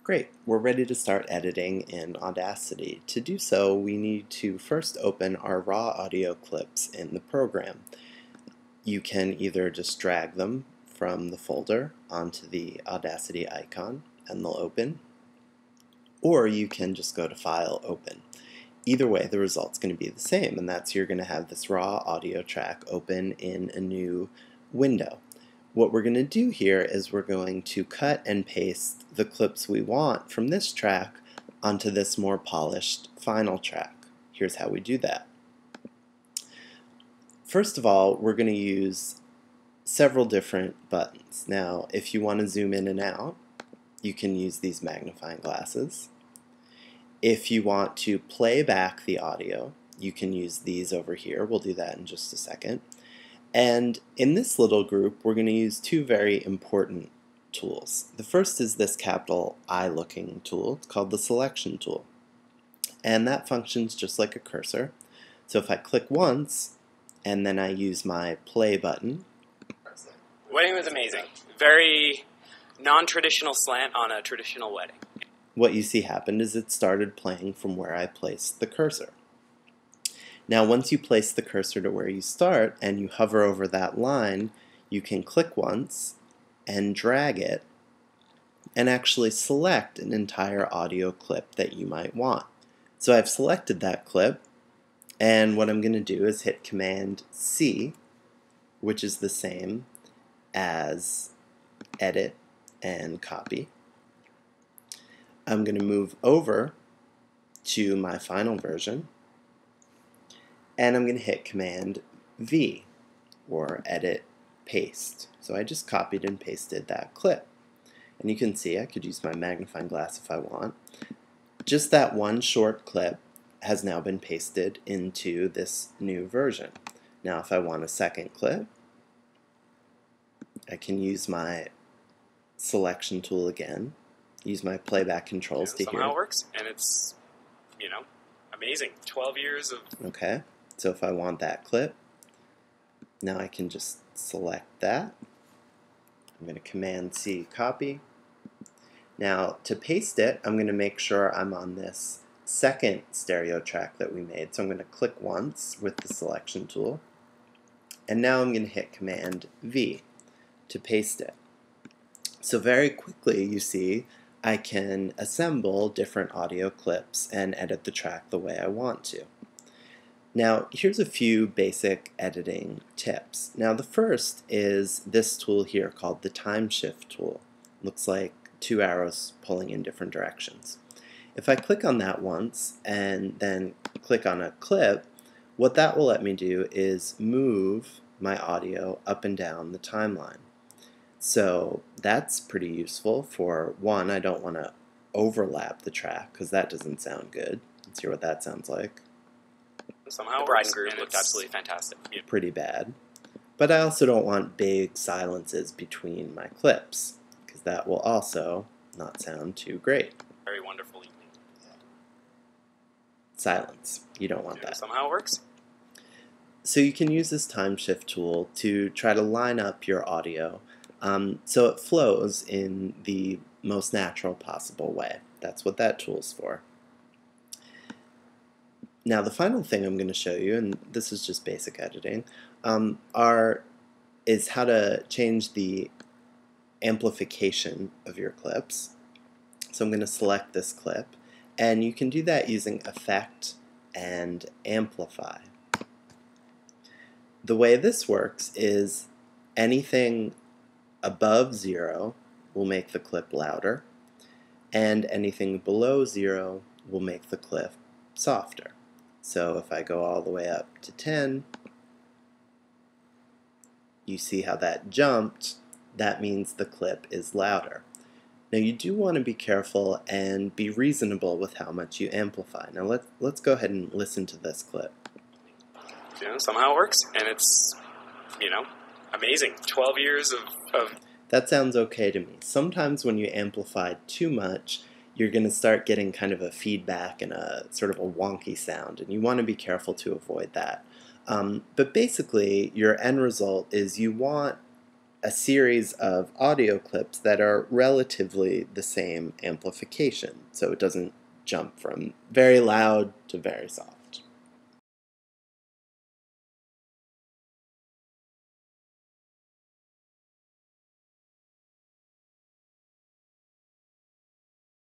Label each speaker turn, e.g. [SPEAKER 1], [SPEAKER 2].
[SPEAKER 1] Great, we're ready to start editing in Audacity. To do so, we need to first open our raw audio clips in the program. You can either just drag them from the folder onto the Audacity icon and they'll open, or you can just go to File, Open. Either way, the result's going to be the same, and that's you're going to have this raw audio track open in a new window. What we're going to do here is we're going to cut and paste the clips we want from this track onto this more polished final track. Here's how we do that. First of all, we're going to use several different buttons. Now, if you want to zoom in and out, you can use these magnifying glasses. If you want to play back the audio, you can use these over here. We'll do that in just a second. And in this little group, we're going to use two very important tools. The first is this capital I looking tool. It's called the selection tool. And that functions just like a cursor. So if I click once, and then I use my play button.
[SPEAKER 2] Wedding was amazing. Very non-traditional slant on a traditional wedding.
[SPEAKER 1] What you see happened is it started playing from where I placed the cursor. Now once you place the cursor to where you start and you hover over that line, you can click once and drag it and actually select an entire audio clip that you might want. So I've selected that clip, and what I'm going to do is hit Command C, which is the same as edit and copy. I'm going to move over to my final version, and I'm going to hit Command V, or edit paste. So I just copied and pasted that clip. And you can see I could use my magnifying glass if I want. Just that one short clip has now been pasted into this new version. Now if I want a second clip, I can use my selection tool again, use my playback controls to hear.
[SPEAKER 2] Somehow it works, and it's, amazing. 12 years of...
[SPEAKER 1] Okay. So if I want that clip, now I can just select that. I'm going to Command C, copy. Now to paste it, I'm going to make sure I'm on this second stereo track that we made. So I'm going to click once with the selection tool. And now I'm going to hit Command V to paste it. So very quickly you see I can assemble different audio clips and edit the track the way I want to. Now, here's a few basic editing tips. Now, the first is this tool here called the time shift tool. Looks like two arrows pulling in different directions. If I click on that once and then click on a clip, what that will let me do is move my audio up and down the timeline. So that's pretty useful for, one, I don't want to overlap the track because that doesn't sound good. Let's hear what that sounds like.
[SPEAKER 2] Somehow the bride and groom looked absolutely fantastic.
[SPEAKER 1] Pretty bad. But I also don't want big silences between my clips, because that will also not sound too great.
[SPEAKER 2] Very wonderful evening.
[SPEAKER 1] Silence. You don't want that.
[SPEAKER 2] Somehow it works.
[SPEAKER 1] So you can use this time shift tool to try to line up your audio so it flows in the most natural possible way. That's what that tool's for. Now the final thing I'm going to show you, and this is just basic editing, is how to change the amplification of your clips. So I'm going to select this clip, and you can do that using Effect and Amplify. The way this works is anything above 0 will make the clip louder, and anything below 0 will make the clip softer. So if I go all the way up to 10, you see how that jumped. That means the clip is louder. Now you do want to be careful and be reasonable with how much you amplify. Now let's go ahead and listen to this clip.
[SPEAKER 2] Somehow it works, and it's, amazing. 12 years of...
[SPEAKER 1] That sounds okay to me. Sometimes when you amplify too much, you're going to start getting kind of a feedback and a sort of a wonky sound, and you want to be careful to avoid that. But basically, your end result is you want a series of audio clips that are relatively the same amplification, so it doesn't jump from very loud to very soft.